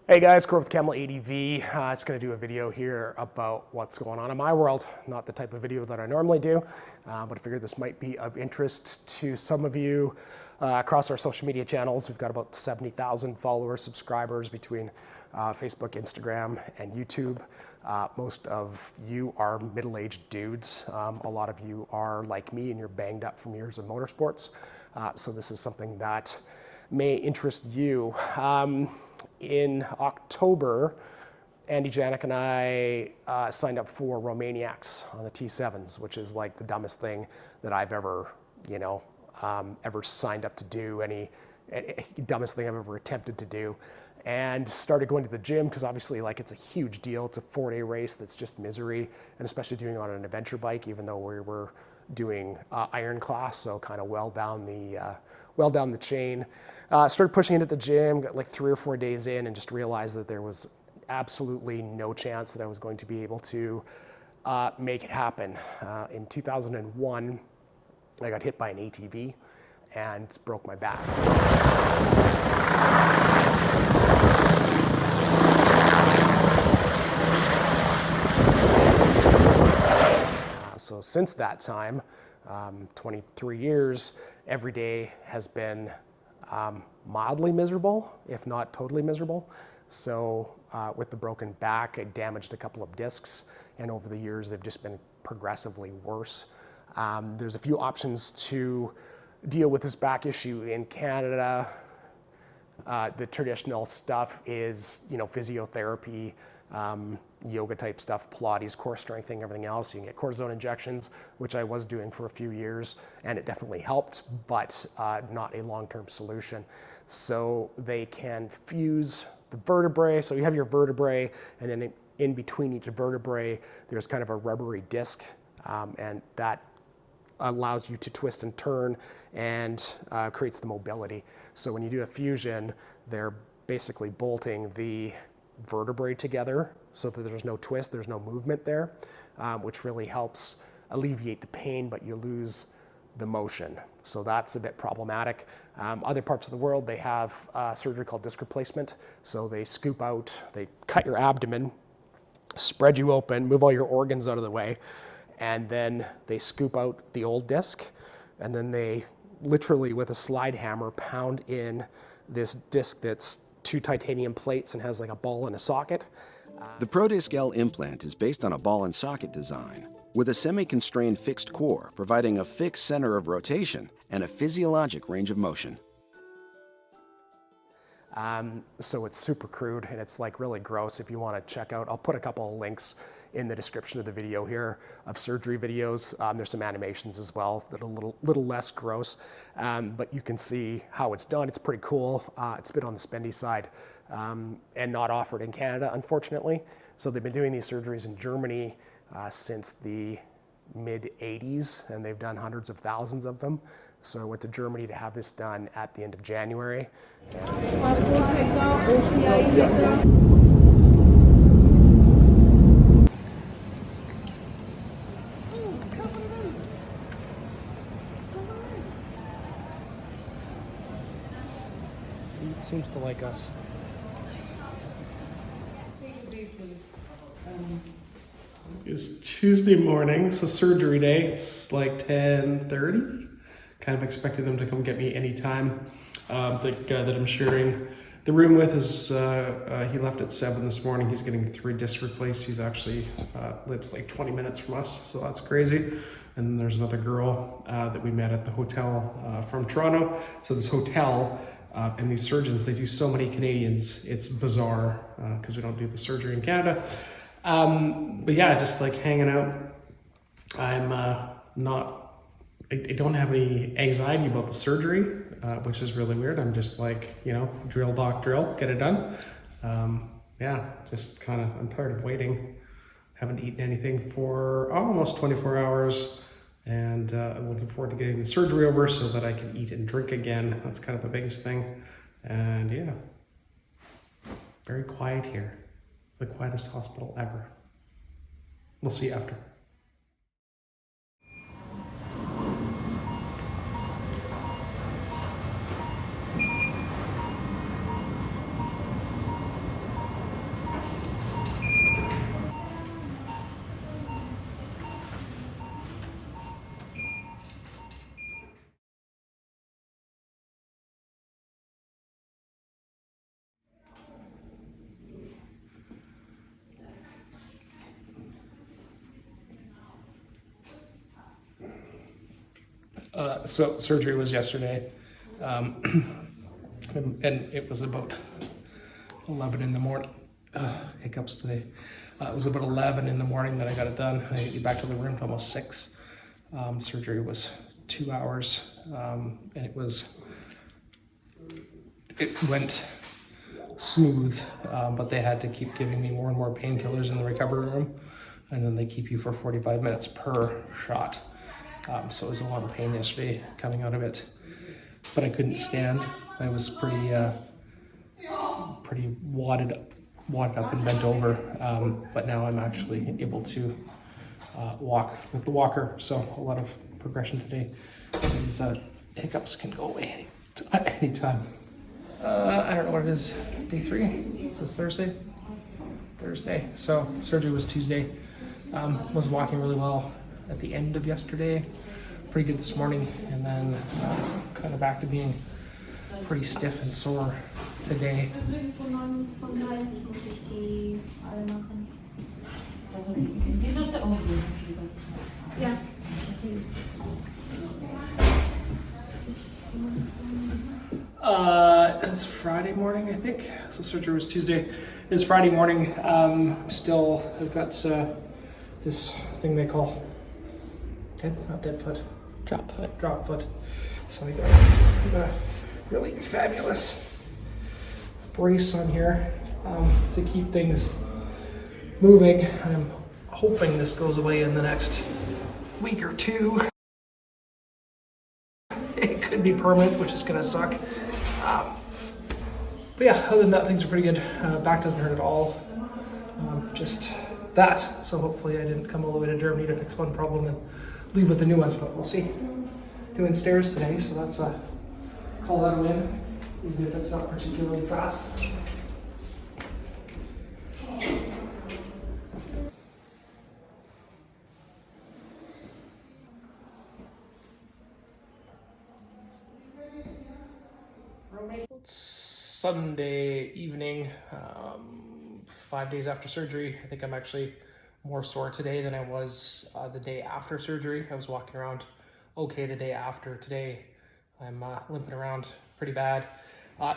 Hey guys, Corey with Camel ADV. Just going to do a video here about what's going on in my world. Not the type of video that I normally do, but I figured this might be of interest to some of you across our social media channels. We've got about 70,000 followers, subscribers between Facebook, Instagram, and YouTube. Most of you are middle-aged dudes. A lot of you are like me and you're banged up from years of motorsports. So this is something that may interest you. In October, Andy Janik and I signed up for Romaniacs on the T7s, which is like the dumbest thing that I've ever, ever signed up to do, any dumbest thing I've ever attempted to do. And started going to the gym because obviously like it's a huge deal. It's a 4-day race that's just misery, and especially doing it on an adventure bike, even though we were doing iron class, so kind of well down the chain. Started pushing it at the gym, got like 3 or 4 days in, and just realized that there was absolutely no chance that I was going to be able to make it happen. In 2001, I got hit by an ATV and broke my back. So since that time, 23 years, every day has been mildly miserable, if not totally miserable. So with the broken back, I damaged a couple of discs, and over the years they've just been progressively worse. There's a few options to deal with this back issue in Canada. The traditional stuff is, physiotherapy, yoga type stuff, Pilates, core strengthening, everything else. You can get cortisone injections, which I was doing for a few years, and it definitely helped, but not a long-term solution. So they can fuse the vertebrae. So you have your vertebrae, and then in between each vertebrae, there's kind of a rubbery disc, and that allows you to twist and turn and creates the mobility. So when you do a fusion, they're basically bolting the vertebrae together so that there's no twist, there's no movement there, which really helps alleviate the pain, but you lose the motion. So that's a bit problematic. Other parts of the world, they have surgery called disc replacement. So they scoop out, they cut your abdomen, spread you open, move all your organs out of the way, and then they scoop out the old disc, and then they literally with a slide hammer pound in this disc that's 2 titanium plates and has like a ball and a socket. The ProDisc L implant is based on a ball and socket design with a semi-constrained fixed core providing a fixed center of rotation and a physiologic range of motion. So it's super crude and it's like really gross. If you want to check out, I'll put a couple of links in the description of the video here of surgery videos. There's some animations as well that are a little less gross, but you can see how it's done. It's pretty cool. It's a bit on the spendy side and not offered in Canada, unfortunately. So they've been doing these surgeries in Germany since the mid-'80s, and they've done hundreds of thousands of them. So I went to Germany to have this done at the end of January. He seems to like us. It's Tuesday morning, so surgery day. It's like 10:30. Kind of expected him to come get me anytime. The guy that I'm sharing the room with is, he left at 7 this morning. He's getting 3 discs replaced. He's actually lives like 20 minutes from us, so that's crazy. And then there's another girl that we met at the hotel from Toronto. So this hotel and these surgeons, they do so many Canadians. It's bizarre because we don't do the surgery in Canada. But yeah, just like hanging out. I don't have any anxiety about the surgery, which is really weird. I'm just like, drill, doc, drill, get it done. Yeah, just kind of, I'm tired of waiting. Haven't eaten anything for almost 24 hours. And I'm looking forward to getting the surgery over so that I can eat and drink again. That's kind of the biggest thing. And yeah, very quiet here. The quietest hospital ever. We'll see you after. So surgery was yesterday, and it was about 11 in the morning. Hiccups today. It was about 11 in the morning that I got it done. I had to get back to the room to almost 6. Surgery was 2 hours, and it went smooth, but they had to keep giving me more and more painkillers in the recovery room, and then they keep you for 45 minutes per shot. So it was a lot of pain yesterday coming out of it, but I couldn't stand. I was pretty wadded up and bent over, but now I'm actually able to walk with the walker. So a lot of progression today. These hiccups can go away anytime. I don't know what it is. Day 3? Is this Thursday? Thursday. So surgery was Tuesday. Was walking really well at the end of yesterday. Pretty good this morning, and then kind of back to being pretty stiff and sore today. Ja. It's Friday morning, I think. So surgery was Tuesday. It's Friday morning. I've got this thing they call dead foot. Drop foot. Drop foot. So I got a really fabulous brace on here to keep things moving. And I'm hoping this goes away in the next week or 2. It could be permanent, which is gonna suck. But yeah, other than that, things are pretty good. Back doesn't hurt at all. Just that. So hopefully I didn't come all the way to Germany to fix one problem and leave with a new one, but we'll see. Doing stairs today, so that's call that a win, even if it's not particularly fast. Sunday evening, 5 days after surgery. I think I'm actually more sore today than I was the day after surgery. I was walking around okay the day after. Today I'm limping around pretty bad.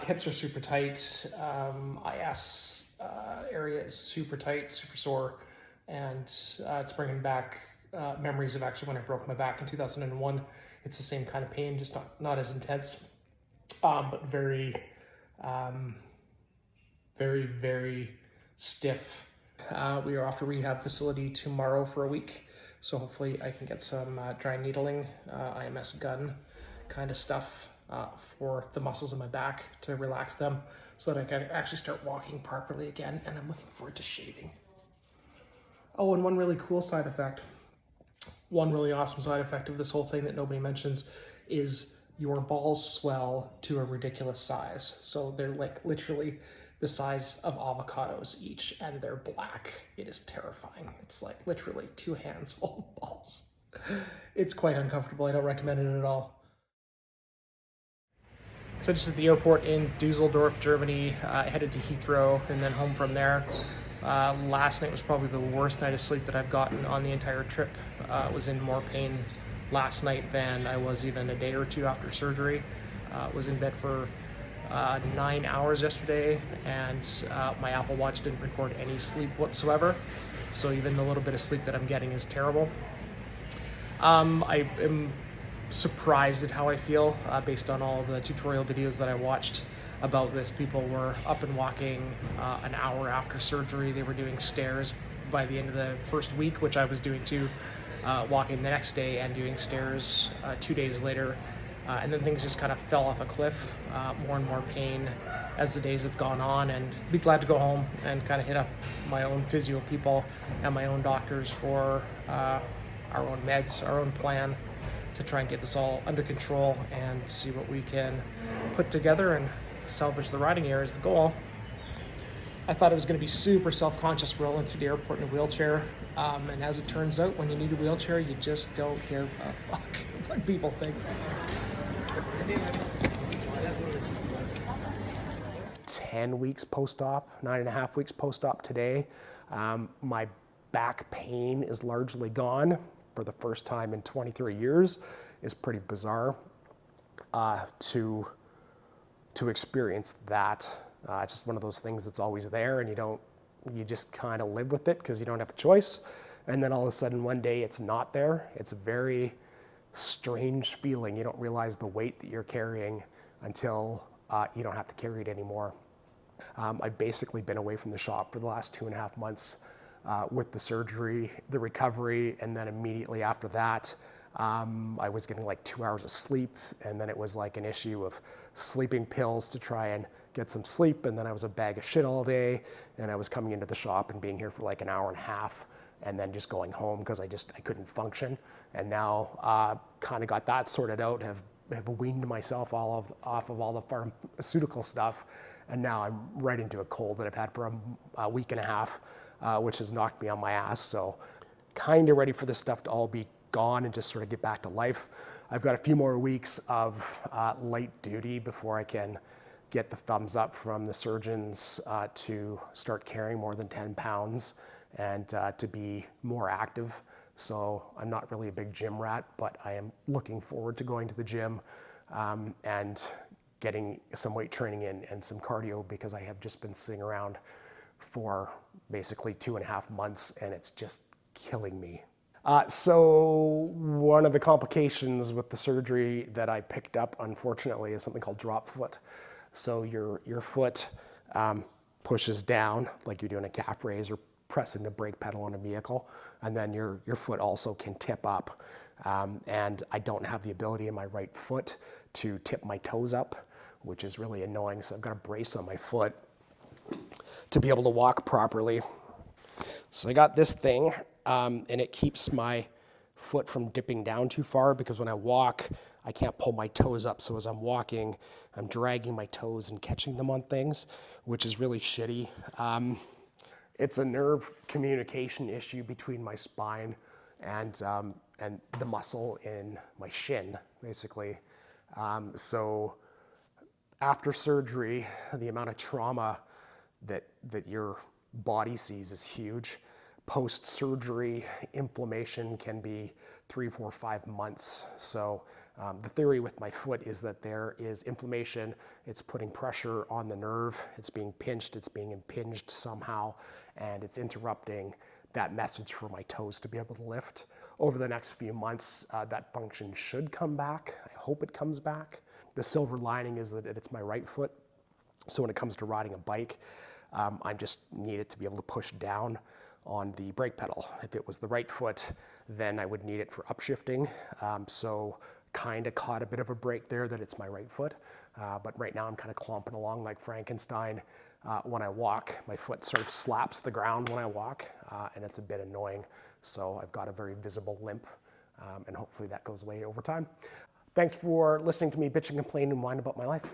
Hips are super tight. IS area is super tight, super sore, and it's bringing back memories of actually when I broke my back in 2001. It's the same kind of pain, just not as intense, but very, very stiff. We are off to rehab facility tomorrow for a week, so hopefully I can get some dry needling, IMS gun kind of stuff for the muscles in my back to relax them so that I can actually start walking properly again, and I'm looking forward to shaving. Oh, and one really cool side effect, one really awesome side effect of this whole thing that nobody mentions is your balls swell to a ridiculous size. So they're like literally the size of avocados each, and they're black. It is terrifying. It's like literally 2 hands full of balls. It's quite uncomfortable. I don't recommend it at all. So just at the airport in Dusseldorf, Germany, headed to Heathrow and then home from there. Last night was probably the worst night of sleep that I've gotten on the entire trip. Was in more pain last night than I was even a day or 2 after surgery. Was in bed for 9 hours yesterday, and my Apple Watch didn't record any sleep whatsoever. So even the little bit of sleep that I'm getting is terrible. I am surprised at how I feel based on all the tutorial videos that I watched about this. People were up and walking an hour after surgery. They were doing stairs by the end of the first week, which I was doing too, walking the next day and doing stairs 2 days later. And then things just kind of fell off a cliff, more and more pain as the days have gone on, and be glad to go home and kind of hit up my own physio people and my own doctors for our own meds, our own plan to try and get this all under control and see what we can put together and salvage the riding gear is the goal. I thought it was going to be super self-conscious rolling through the airport in a wheelchair, and as it turns out, when you need a wheelchair, you just don't give a fuck what people think. 10 weeks post-op, 9.5 weeks post-op today. My back pain is largely gone for the first time in 23 years. is pretty bizarre to experience that. It's just one of those things that's always there, and you just kind of live with it because you don't have a choice. And then all of a sudden one day it's not there. It's a very strange feeling. You don't realize the weight that you're carrying until you don't have to carry it anymore. I've basically been away from the shop for the last 2.5 months with the surgery, the recovery, and then immediately after that, I was getting like 2 hours of sleep, and then it was like an issue of sleeping pills to try and get some sleep, and then I was a bag of shit all day, and I was coming into the shop and being here for like an hour and a half, and then just going home because I couldn't function. And now kind of got that sorted out, have weaned myself off of all the pharmaceutical stuff, and now I'm right into a cold that I've had for a week and a half, which has knocked me on my ass. So kind of ready for this stuff to all be gone and just sort of get back to life. I've got a few more weeks of light duty before I can get the thumbs up from the surgeons to start carrying more than 10 pounds and to be more active. So I'm not really a big gym rat, but I am looking forward to going to the gym and getting some weight training in and some cardio, because I have just been sitting around for basically 2.5 months and it's just killing me. So one of the complications with the surgery that I picked up, unfortunately, is something called drop foot. So your foot pushes down like you're doing a calf raise or pressing the brake pedal on a vehicle, and then your foot also can tip up. And I don't have the ability in my right foot to tip my toes up, which is really annoying. So I've got a brace on my foot to be able to walk properly. So I got this thing, and it keeps my foot from dipping down too far, because when I walk, I can't pull my toes up. So as I'm walking, I'm dragging my toes and catching them on things, which is really shitty. It's a nerve communication issue between my spine and the muscle in my shin, basically. So after surgery, the amount of trauma that your body sees is huge. Post-surgery inflammation can be 3, 4, 5 months. So the theory with my foot is that there is inflammation. It's putting pressure on the nerve. It's being pinched. It's being impinged somehow, and it's interrupting that message for my toes to be able to lift. Over the next few months, that function should come back. I hope it comes back. The silver lining is that it's my right foot. So when it comes to riding a bike, I just need it to be able to push down on the brake pedal. If it was the right foot, then I would need it for upshifting. So kind of caught a bit of a break there that it's my right foot. But right now I'm kind of clomping along like Frankenstein. When I walk, my foot sort of slaps the ground when I walk, and it's a bit annoying. So I've got a very visible limp, and hopefully that goes away over time. Thanks for listening to me bitch and complain and whine about my life.